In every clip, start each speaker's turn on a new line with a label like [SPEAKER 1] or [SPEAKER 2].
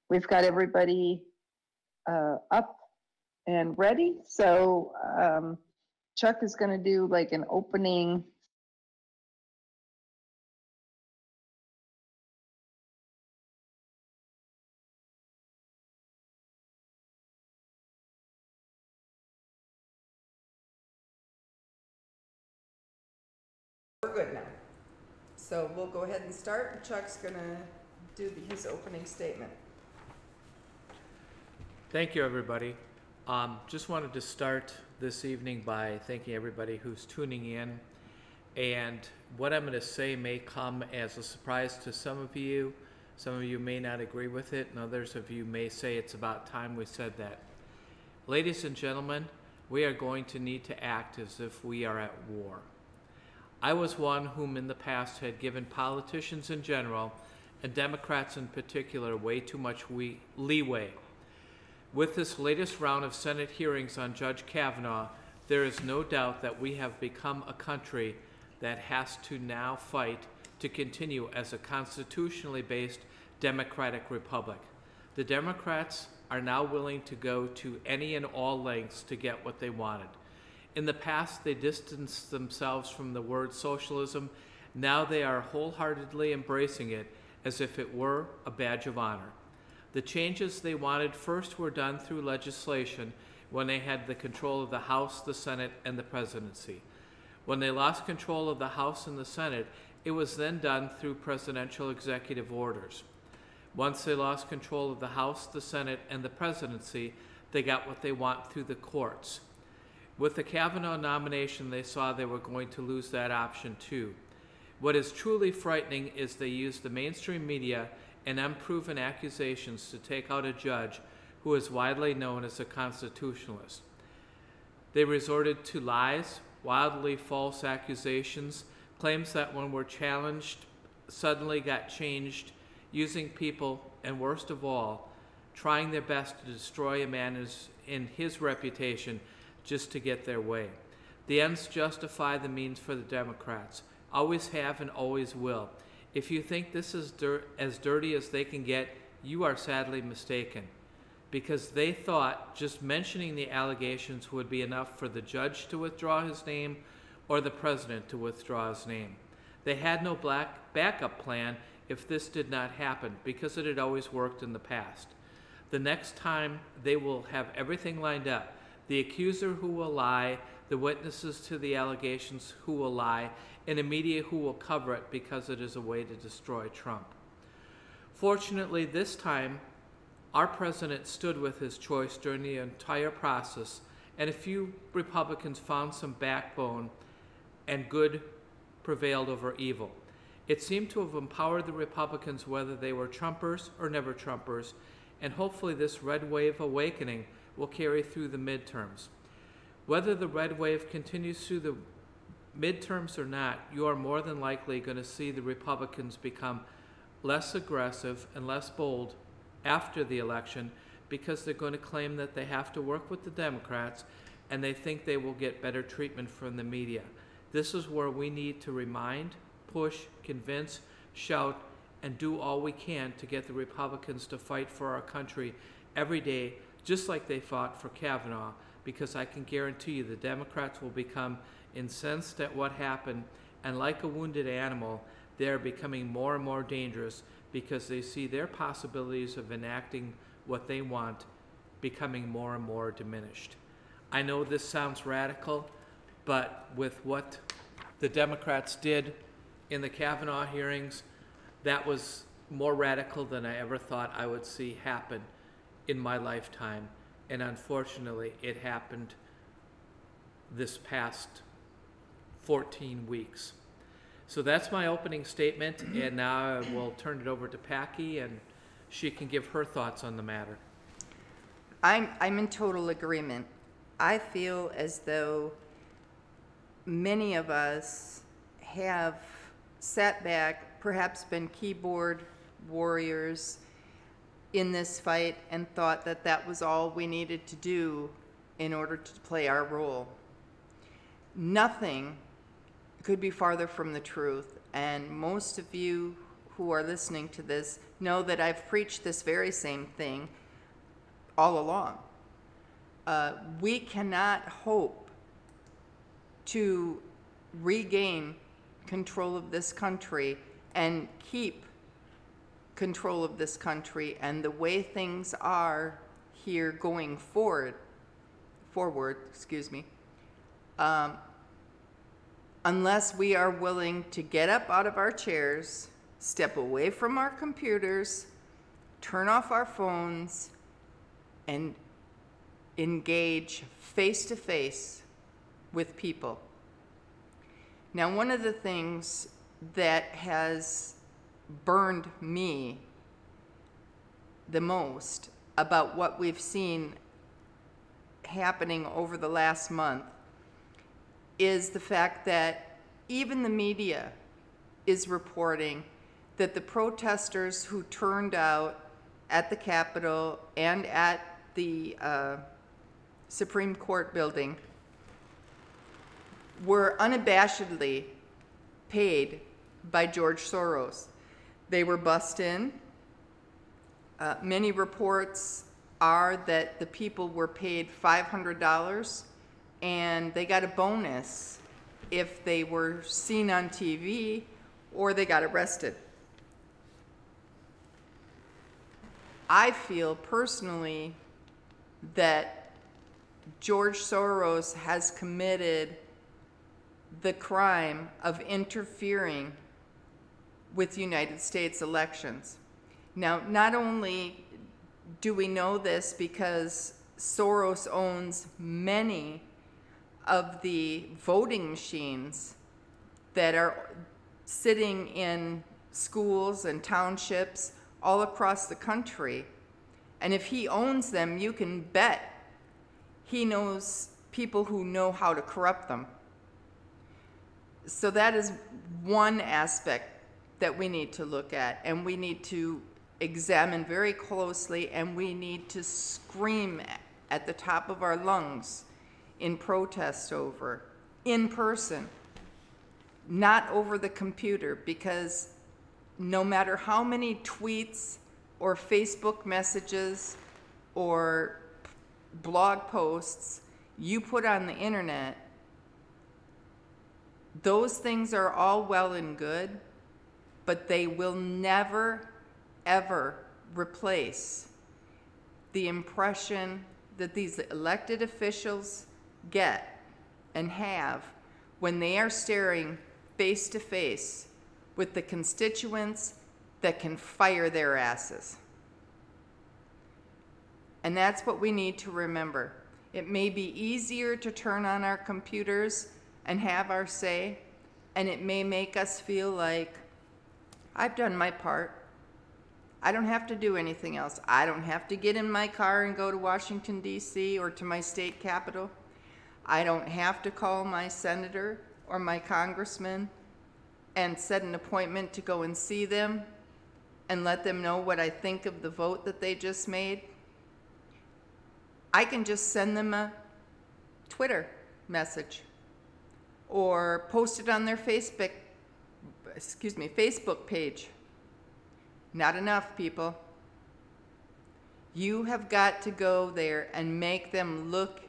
[SPEAKER 1] we've got everybody up and ready. So Chuck is going to do like an opening.
[SPEAKER 2] We're good now. So we'll go ahead and start. Chuck's going to do his opening statement.
[SPEAKER 3] Thank you, everybody. Just wanted to start this evening by thanking everybody who's tuning in. And what I'm going to say may come as a surprise to some of you. Some of you may not agree with it, and others of you may say it's about time we said that. Ladies and gentlemen, we are going to need to act as if we are at war. I was one whom in the past had given politicians in general, and Democrats in particular, way too much leeway. With this latest round of Senate hearings on Judge Kavanaugh, there is no doubt that we have become a country that has to now fight to continue as a constitutionally based democratic republic. The Democrats are now willing to go to any and all lengths to get what they wanted. In the past, they distanced themselves from the word socialism. Now they are wholeheartedly embracing it as if it were a badge of honor. The changes they wanted first were done through legislation when they had the control of the House, the Senate, and the presidency. When they lost control of the House and the Senate, it was then done through presidential executive orders. Once they lost control of the House, the Senate, and the presidency, they got what they want through the courts. With the Kavanaugh nomination, they saw they were going to lose that option too. What is truly frightening is they used the mainstream media and unproven accusations to take out a judge who is widely known as a constitutionalist. They resorted to lies, wildly false accusations, claims that when were challenged suddenly got changed, using people, and worst of all, trying their best to destroy a man in his reputation just to get their way. The ends justify the means for the Democrats, always have and always will. If you think this is as dirty as they can get, you are sadly mistaken, because they thought just mentioning the allegations would be enough for the judge to withdraw his name or the president to withdraw his name. They had no backup plan if this did not happen, because it had always worked in the past. The next time, they will have everything lined up. The accuser who will lie, the witnesses to the allegations who will lie, and the media who will cover it because it is a way to destroy Trump. Fortunately, this time, our president stood with his choice during the entire process, and a few Republicans found some backbone, and good prevailed over evil. It seemed to have empowered the Republicans whether they were Trumpers or never Trumpers, and hopefully this red wave awakening will carry through the midterms. Whether the red wave continues through the midterms or not, you are more than likely going to see the Republicans become less aggressive and less bold after the election, because they're going to claim that they have to work with the Democrats and they think they will get better treatment from the media. This is where we need to remind, push, convince, shout, and do all we can to get the Republicans to fight for our country every day, just like they fought for Kavanaugh, because I can guarantee you the Democrats will become incensed at what happened, and like a wounded animal, they are becoming more and more dangerous because they see their possibilities of enacting what they want becoming more and more diminished. I know this sounds radical, but with what the Democrats did in the Kavanaugh hearings, that was more radical than I ever thought I would see happen in my lifetime. And unfortunately, it happened this past 14 weeks. So that's my opening statement, and now I will turn it over to Packy, and she can give her thoughts on the matter.
[SPEAKER 2] I'm in total agreement. I feel as though many of us have sat back, perhaps been keyboard warriors in this fight, and thought that that was all we needed to do in order to play our role. Nothing could be farther from the truth, and most of you who are listening to this know that I've preached this very same thing all along. We cannot hope to regain control of this country and keep control of this country and the way things are here going forward, unless we are willing to get up out of our chairs, step away from our computers, turn off our phones, and engage face-to-face with people. Now, one of the things that has burned me the most about what we've seen happening over the last month is the fact that even the media is reporting that the protesters who turned out at the Capitol and at the Supreme Court building were unabashedly paid by George Soros. They were bussed in. Many reports are that the people were paid $500 and they got a bonus if they were seen on TV or they got arrested. I feel personally that George Soros has committed the crime of interfering with United States elections. Now, not only do we know this because Soros owns many of the voting machines that are sitting in schools and townships all across the country. And if he owns them, you can bet he knows people who know how to corrupt them. So that is one aspect that we need to look at, and we need to examine very closely, and we need to scream at the top of our lungs in protest over, in person, not over the computer, because no matter how many tweets or Facebook messages or blog posts you put on the internet, those things are all well and good, but they will never, ever replace the impression that these elected officials get and have when they are staring face to face with the constituents that can fire their asses. And that's what we need to remember. It may be easier to turn on our computers and have our say, and it may make us feel like, I've done my part. I don't have to do anything else. I don't have to get in my car and go to Washington, D.C. or to my state capital. I don't have to call my senator or my congressman and set an appointment to go and see them and let them know what I think of the vote that they just made. I can just send them a Twitter message or post it on their Facebook page. Not enough, people. You have got to go there and make them look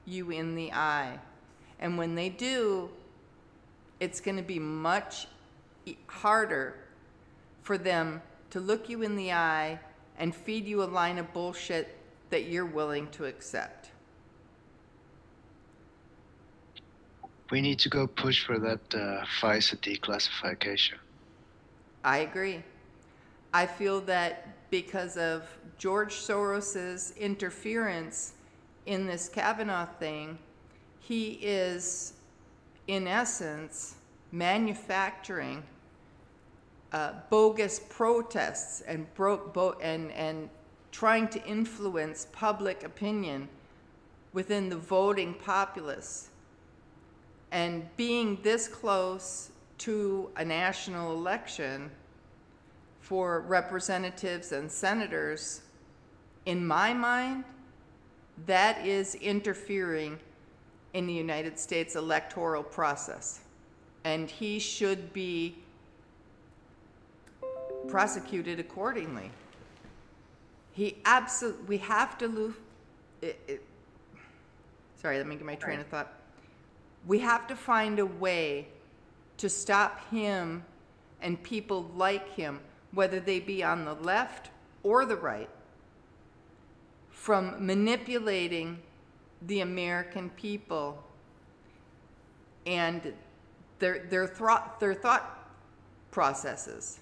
[SPEAKER 2] you in the eye. And when they do, it's going to be much harder for them to look you in the eye and feed you a line of bullshit that you're willing to accept.
[SPEAKER 4] We need to go push for that FISA declassification.
[SPEAKER 2] I agree. I feel that because of George Soros's interference in this Kavanaugh thing, he is, in essence, manufacturing bogus protests and trying to influence public opinion within the voting populace. And being this close to a national election for representatives and senators, in my mind, that is interfering in the United States electoral process. And he should be prosecuted accordingly. We have to lose, sorry, let me get my train of thought. We have to find a way to stop him and people like him, whether they be on the left or the right, from manipulating the American people and their thought processes.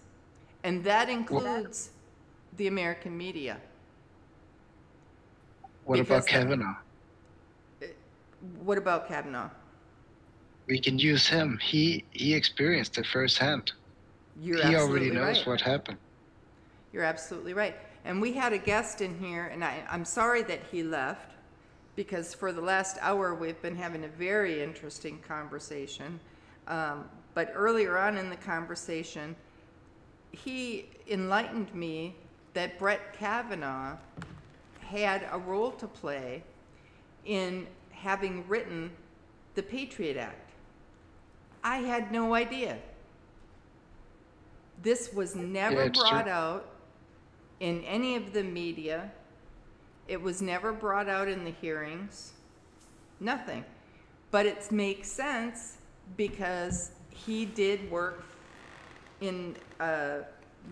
[SPEAKER 2] And that includes the American media.
[SPEAKER 4] What about Kavanaugh?
[SPEAKER 2] What about Kavanaugh?
[SPEAKER 4] We can use him. He experienced it firsthand. He already knows what happened.
[SPEAKER 2] You're absolutely right. And we had a guest in here, and I'm sorry that he left, because for the last hour we've been having a very interesting conversation. But earlier on in the conversation, he enlightened me that Brett Kavanaugh had a role to play in having written the Patriot Act. I had no idea. This was never brought out in any of the media. It was never brought out in the hearings. Nothing. But it makes sense because he did work in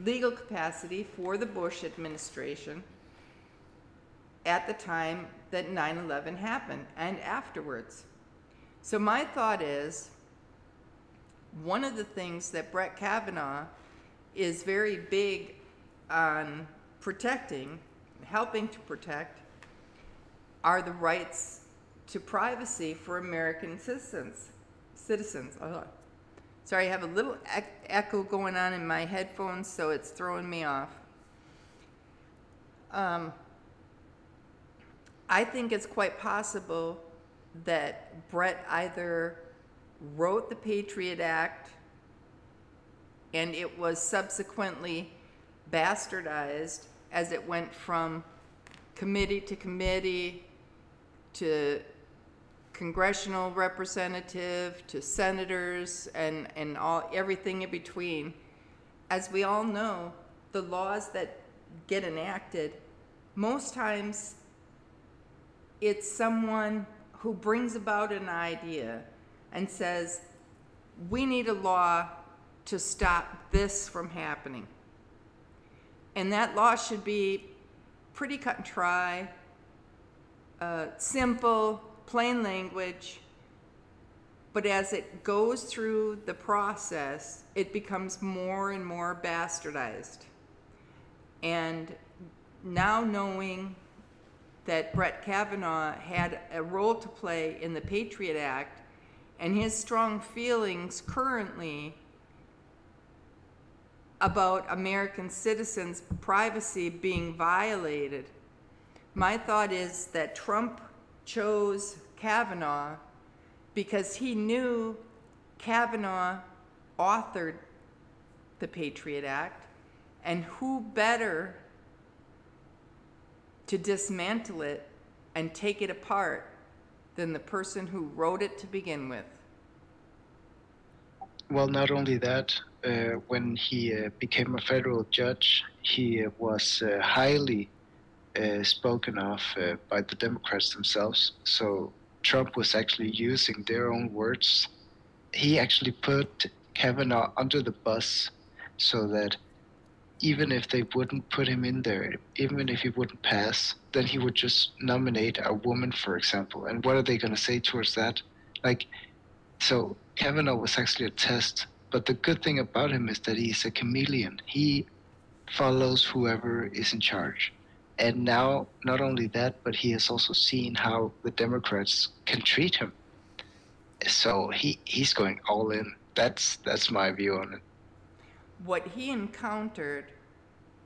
[SPEAKER 2] legal capacity for the Bush administration at the time that 9/11 happened and afterwards. So my thought is, one of the things that Brett Kavanaugh is very big on protecting, helping to protect, are the rights to privacy for American citizens. Sorry, I have a little echo going on in my headphones, so it's throwing me off. I think it's quite possible that Brett either wrote the Patriot Act and it was subsequently bastardized as it went from committee to congressional representative to senators and everything in between. As we all know, the laws that get enacted, most times it's someone who brings about an idea and says, we need a law to stop this from happening. And that law should be pretty cut and dry, simple, plain language, but as it goes through the process, it becomes more and more bastardized. And now knowing that Brett Kavanaugh had a role to play in the Patriot Act and his strong feelings currently about American citizens' privacy being violated, my thought is that Trump chose Kavanaugh because he knew Kavanaugh authored the Patriot Act, and who better to dismantle it and take it apart than the person who wrote it to begin with.
[SPEAKER 4] Well, not only that, when he became a federal judge, he was highly spoken of by the Democrats themselves. So Trump was actually using their own words. He actually put Kavanaugh under the bus so that even if they wouldn't put him in there, even if he wouldn't pass, then he would just nominate a woman, for example. And what are they going to say towards that? So Kavanaugh was actually a test. But the good thing about him is that he's a chameleon. He follows whoever is in charge. And now, not only that, but he has also seen how the Democrats can treat him. So he's going all in. That's my view on it.
[SPEAKER 2] What he encountered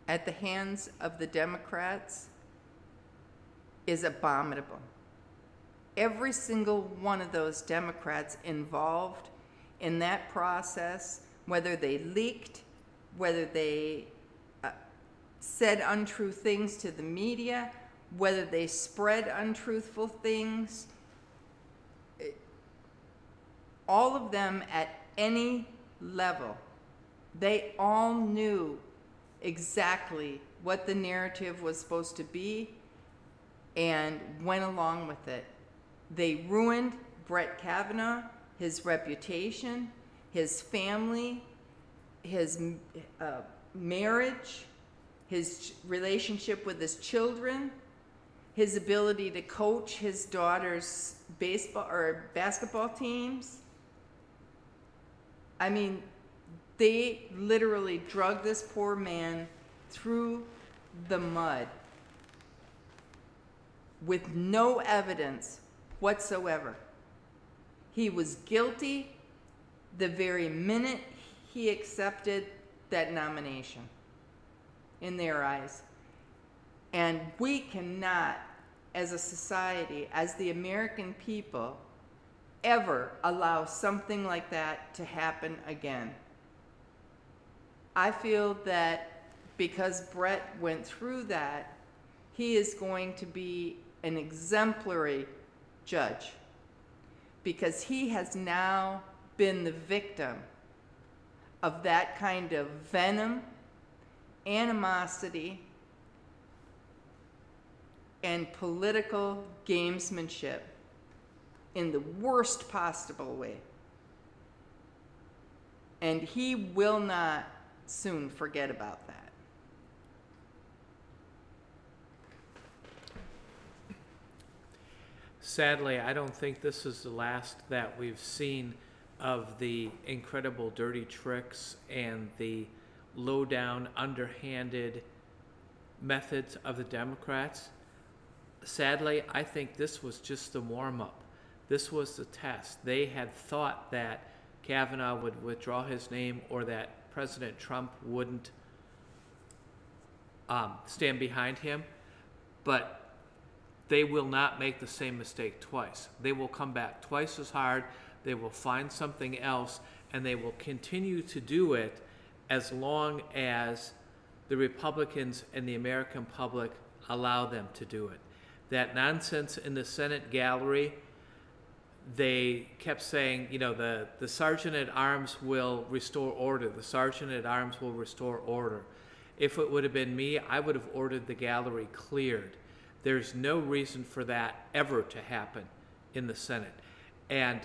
[SPEAKER 2] at the hands of the Democrats is abominable. Every single one of those Democrats involved in that process, whether they leaked, whether they said untrue things to the media, whether they spread untruthful things, all of them at any level, they all knew exactly what the narrative was supposed to be and went along with it. They ruined Brett Kavanaugh, his reputation, his family, his marriage, his relationship with his children, his ability to coach his daughter's baseball or basketball teams. I mean, they literally drug this poor man through the mud with no evidence whatsoever. He was guilty the very minute he accepted that nomination in their eyes. And we cannot, as a society, as the American people, ever allow something like that to happen again. I feel that because Brett went through that, he is going to be an exemplary judge, because he has now been the victim of that kind of venom, animosity, and political gamesmanship in the worst possible way. And he will not soon forget about that.
[SPEAKER 3] Sadly, I don't think this is the last that we've seen of the incredible dirty tricks and the low-down, underhanded methods of the Democrats. Sadly, I think this was just the warm-up. This was the test. They had thought that Kavanaugh would withdraw his name, or that President Trump wouldn't stand behind him, but they will not make the same mistake twice. They will come back twice as hard, they will find something else, and they will continue to do it as long as the Republicans and the American public allow them to do it. That nonsense in the Senate gallery, they kept saying, you know, the Sergeant at Arms will restore order. The Sergeant at Arms will restore order. If it would have been me, I would have ordered the gallery cleared. There's no reason for that ever to happen in the Senate. And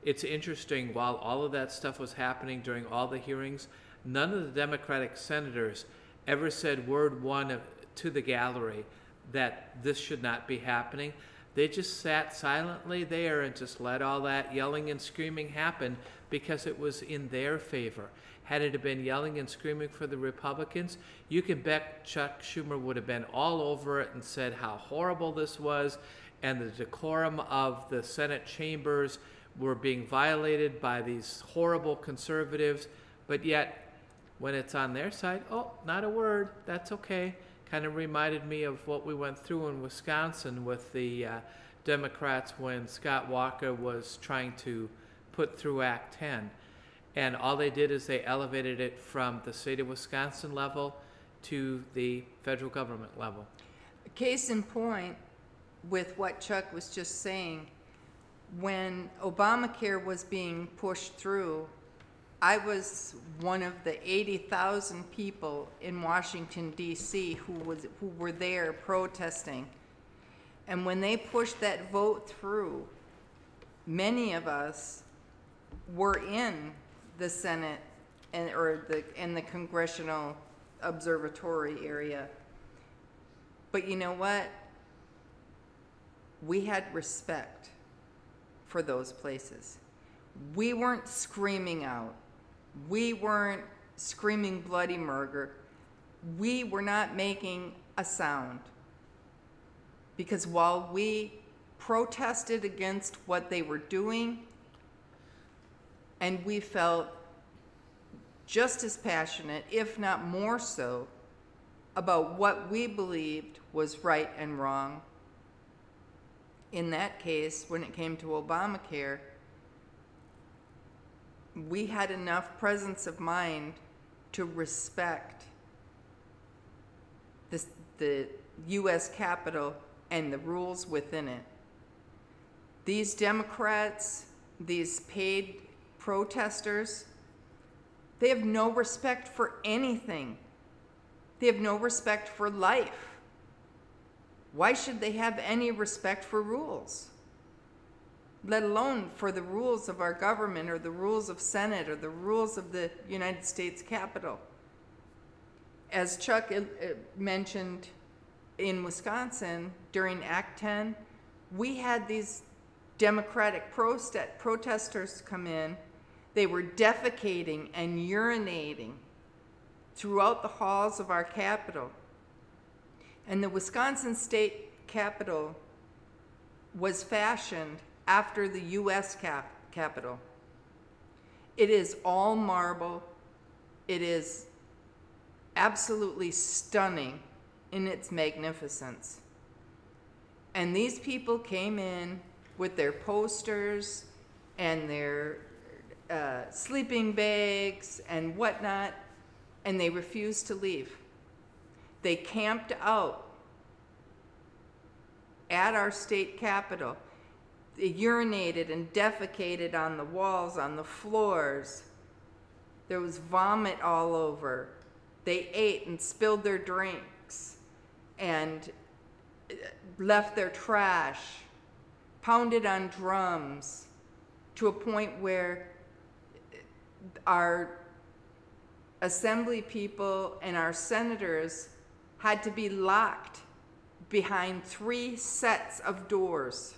[SPEAKER 3] it's interesting, while all of that stuff was happening during all the hearings, none of the Democratic senators ever said word one to the gallery that this should not be happening. They just sat silently there and just let all that yelling and screaming happen because it was in their favor. Had it been yelling and screaming for the Republicans, you can bet Chuck Schumer would have been all over it and said how horrible this was, and the decorum of the Senate chambers were being violated by these horrible conservatives. But yet, when it's on their side, oh, not a word, that's okay. Kind of reminded me of what we went through in Wisconsin with the Democrats when Scott Walker was trying to put through Act 10. And all they did is they elevated it from the state of Wisconsin level to the federal government level.
[SPEAKER 2] Case in point with what Chuck was just saying, when Obamacare was being pushed through, I was one of the 80,000 people in Washington, D.C. who were there protesting. And when they pushed that vote through, many of us were in the Senate and in the Congressional Observatory area. But you know what? We had respect for those places. We weren't screaming out. We weren't screaming bloody murder. We were not making a sound. Because while we protested against what they were doing, and we felt just as passionate, if not more so, about what we believed was right and wrong. In that case, when it came to Obamacare, we had enough presence of mind to respect the U.S. Capitol and the rules within it. These Democrats, these paid protesters, they have no respect for anything They have no respect for life. Why should they have any respect for rules? Let alone for the rules of our government or the rules of Senate or the rules of the United States Capitol. As Chuck mentioned, in Wisconsin during Act 10, we had these Democratic protesters come in. They were defecating and urinating throughout the halls of our Capitol. And the Wisconsin State Capitol was fashioned after the U.S. Capitol. It is all marble. It is absolutely stunning in its magnificence. And these people came in with their posters and their sleeping bags and whatnot, and they refused to leave. They camped out at our state capitol. They urinated and defecated on the walls, on the floors. There was vomit all over. They ate and spilled their drinks and left their trash, pounded on drums, to a point where our assembly people and our senators had to be locked behind 3 sets of doors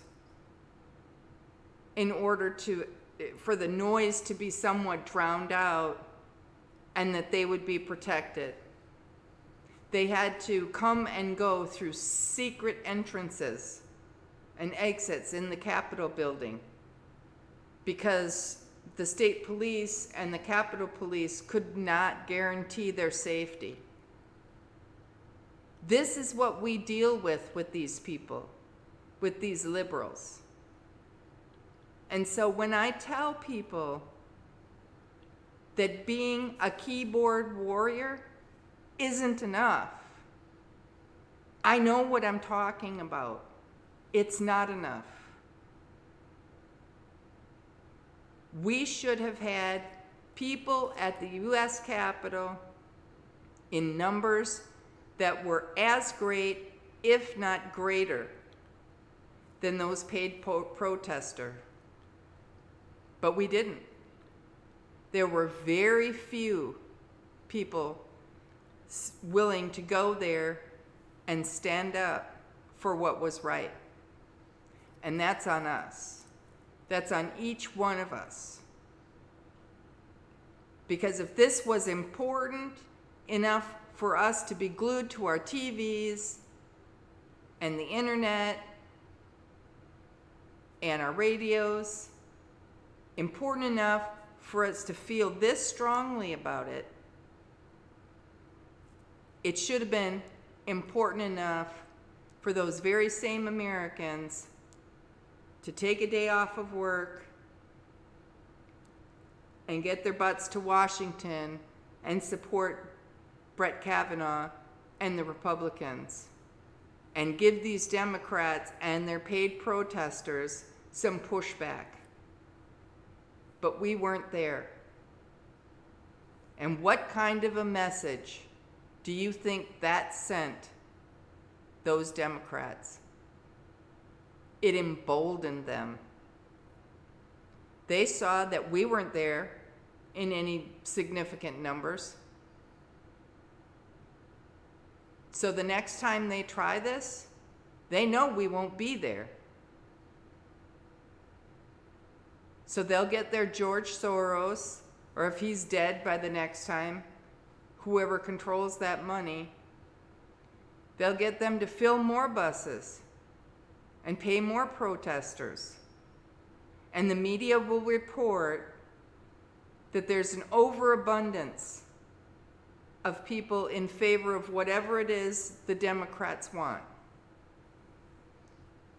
[SPEAKER 2] in order for the noise to be somewhat drowned out and that they would be protected. They had to come and go through secret entrances and exits in the Capitol building because the state police and the Capitol Police could not guarantee their safety. This is what we deal with these people, with these liberals. And so when I tell people that being a keyboard warrior isn't enough, I know what I'm talking about. It's not enough. We should have had people at the U.S. Capitol in numbers that were as great, if not greater, than those paid protesters. But we didn't. There were very few people willing to go there and stand up for what was right. And that's on us. That's on each one of us. Because if this was important enough for us to be glued to our TVs and the internet and our radios, important enough for us to feel this strongly about it, it should have been important enough for those very same Americans to take a day off of work and get their butts to Washington and support Brett Kavanaugh and the Republicans and give these Democrats and their paid protesters some pushback. But we weren't there. And what kind of a message do you think that sent those Democrats? It emboldened them. They saw that we weren't there in any significant numbers. So the next time they try this, they know we won't be there. So they'll get their George Soros, or if he's dead by the next time, whoever controls that money, they'll get them to fill more buses and pay more protesters. And the media will report that there's an overabundance of people in favor of whatever it is the Democrats want.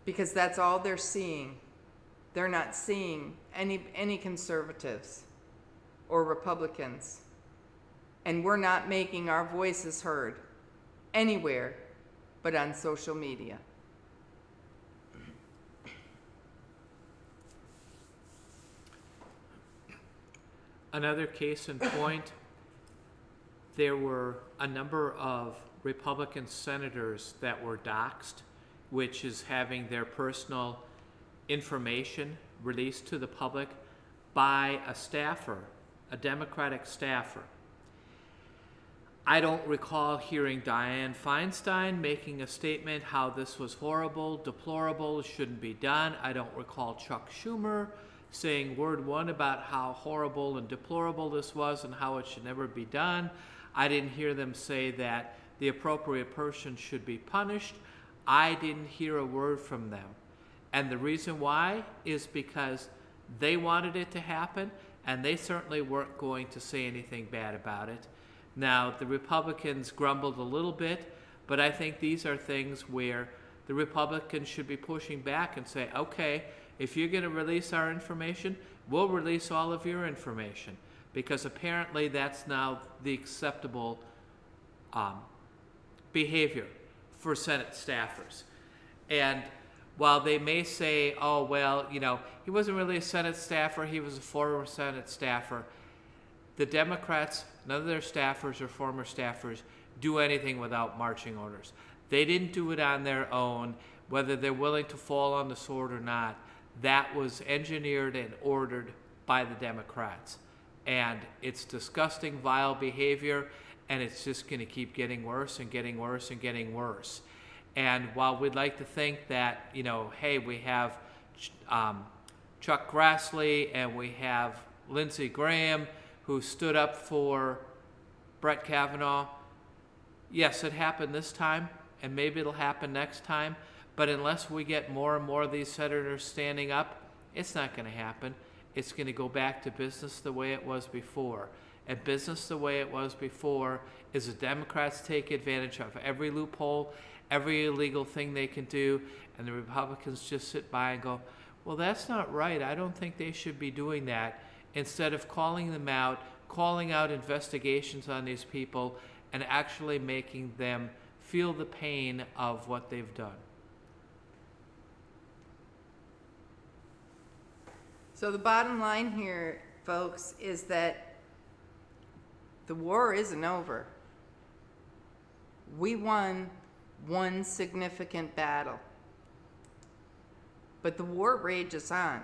[SPEAKER 2] Because that's all they're seeing. They're not seeing any conservatives or Republicans. And we're not making our voices heard anywhere but on social media.
[SPEAKER 3] Another case in point, there were a number of Republican senators that were doxxed, which is having their personal information released to the public by a staffer, a Democratic staffer. I don't recall hearing Dianne Feinstein making a statement how this was horrible, deplorable, shouldn't be done. I don't recall Chuck Schumer saying word one about how horrible and deplorable this was and how it should never be done. I didn't hear them say that the appropriate person should be punished. I didn't hear a word from them. And the reason why is because they wanted it to happen, and they certainly weren't going to say anything bad about it. Now, the Republicans grumbled a little bit, but I think these are things where the Republicans should be pushing back and say, okay, if you're going to release our information, we'll release all of your information, because apparently that's now the acceptable behavior for Senate staffers. And while they may say, oh, well, you know, he wasn't really a Senate staffer, he was a former Senate staffer, the Democrats, none of their staffers or former staffers do anything without marching orders. They didn't do it on their own, whether they're willing to fall on the sword or not. That was engineered and ordered by the Democrats. And it's disgusting, vile behavior, and it's just going to keep getting worse and getting worse and getting worse. And while we'd like to think that, you know, hey, we have Chuck Grassley and we have Lindsey Graham who stood up for Brett Kavanaugh, yes, it happened this time, and maybe it'll happen next time, but unless we get more and more of these senators standing up, it's not going to happen. It's going to go back to business the way it was before. And business the way it was before is the Democrats take advantage of every loophole, every illegal thing they can do, and the Republicans just sit by and go, well, that's not right. I don't think they should be doing that, instead of calling them out, calling out investigations on these people, and actually making them feel the pain of what they've done.
[SPEAKER 2] So the bottom line here, folks, is that the war isn't over. We won one significant battle, but the war rages on.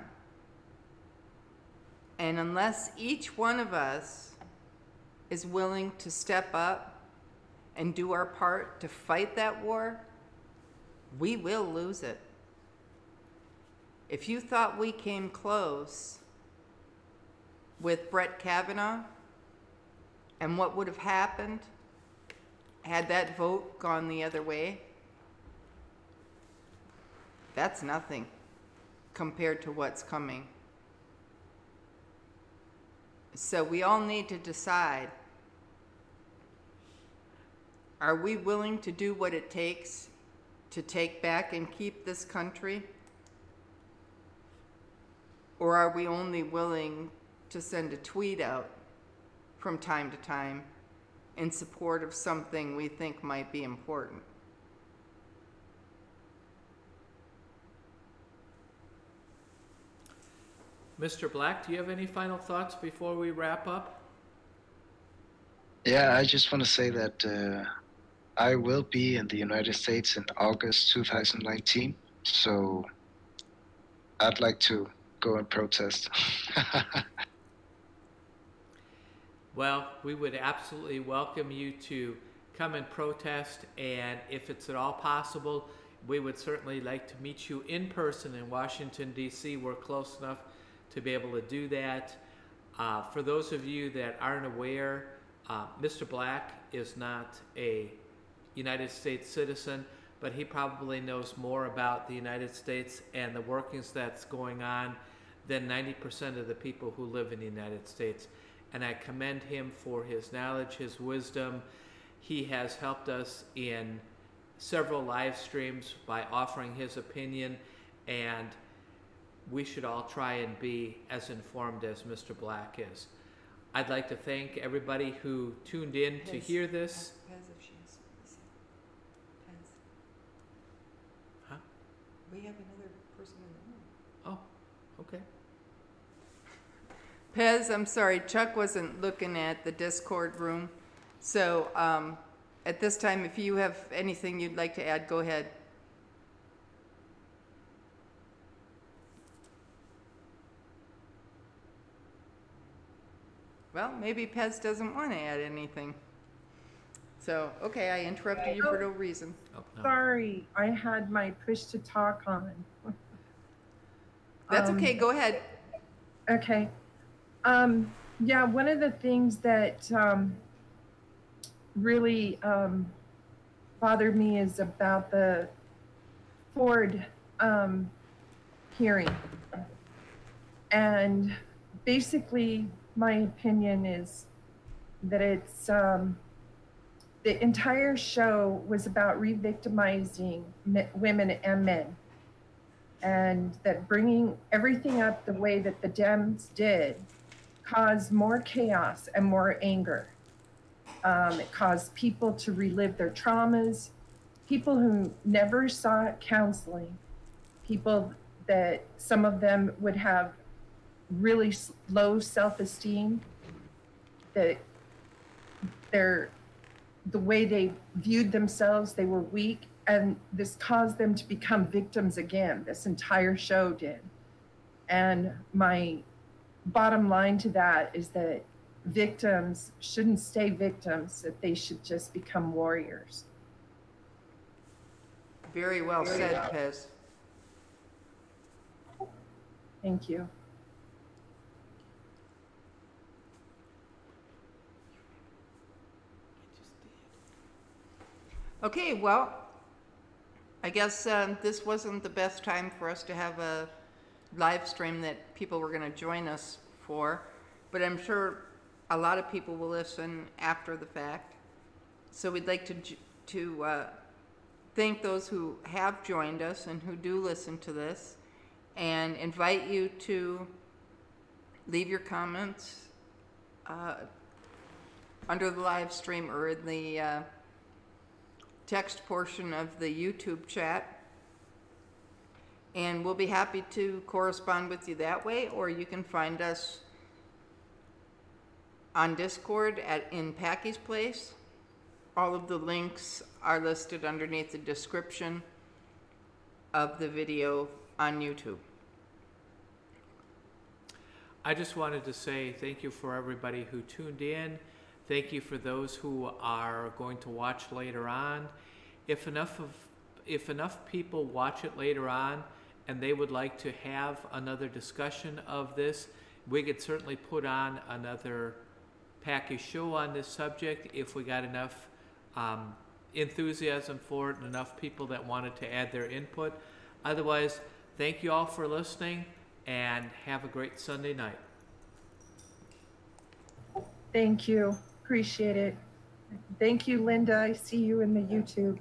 [SPEAKER 2] And unless each one of us is willing to step up and do our part to fight that war, we will lose it. If you thought we came close with Brett Kavanaugh and what would have happened had that vote gone the other way, that's nothing compared to what's coming. So we all need to decide, are we willing to do what it takes to take back and keep this country? Or are we only willing to send a tweet out from time to time in support of something we think might be important?
[SPEAKER 3] Mr. Black, do you have any final thoughts before we wrap up?
[SPEAKER 4] Yeah, I just want to say that I will be in the United States in August 2019, so I'd like to go and protest.
[SPEAKER 3] Well, we would absolutely welcome you to come and protest, and if it's at all possible, we would certainly like to meet you in person in Washington, D.C. We're close enough to be able to do that. For those of you that aren't aware, Mr. Black is not a United States citizen, but he probably knows more about the United States and the workings that's going on than 90% of the people who live in the United States. And I commend him for his knowledge, his wisdom. He has helped us in several live streams by offering his opinion, and we should all try and be as informed as Mr. Black is. I'd like to thank everybody who tuned in to hear this. Huh?
[SPEAKER 2] We have another person in the room.
[SPEAKER 3] Oh, okay.
[SPEAKER 2] Pez, I'm sorry, Chuck wasn't looking at the Discord room. So at this time, if you have anything you'd like to add, go ahead. Well, maybe Pez doesn't want to add anything. So, okay, I interrupted you for no reason.
[SPEAKER 3] Oh, no.
[SPEAKER 5] Sorry, I had my push to talk on.
[SPEAKER 2] That's okay, go ahead.
[SPEAKER 5] Okay. Yeah, one of the things that really bothered me is about the Ford hearing. And basically, my opinion is that it's the entire show was about re-victimizing women and men, and that bringing everything up the way that the Dems did caused more chaos and more anger. It caused people to relive their traumas, people who never sought counseling, people that some of them would have really low self-esteem, that the way they viewed themselves, they were weak, and this caused them to become victims again. This entire show did. And my bottom line to that is that victims shouldn't stay victims, that they should just become warriors.
[SPEAKER 2] Very well said, Pez.
[SPEAKER 5] Thank you.
[SPEAKER 2] Okay, well, I guess this wasn't the best time for us to have a live stream that people were going to join us for, but I'm sure a lot of people will listen after the fact. So we'd like to thank those who have joined us and who do listen to this, and invite you to leave your comments under the live stream or in the text portion of the YouTube chat, and we'll be happy to correspond with you that way, or you can find us on Discord in Packy's Place. All of the links are listed underneath the description of the video on YouTube.
[SPEAKER 3] I just wanted to say thank you for everybody who tuned in. Thank you for those who are going to watch later on. If enough people watch it later on and they would like to have another discussion of this, we could certainly put on another package show on this subject if we got enough enthusiasm for it and enough people that wanted to add their input. Otherwise, thank you all for listening and have a great Sunday night.
[SPEAKER 5] Thank you. Appreciate it. Thank you, Linda. I see you in the YouTube.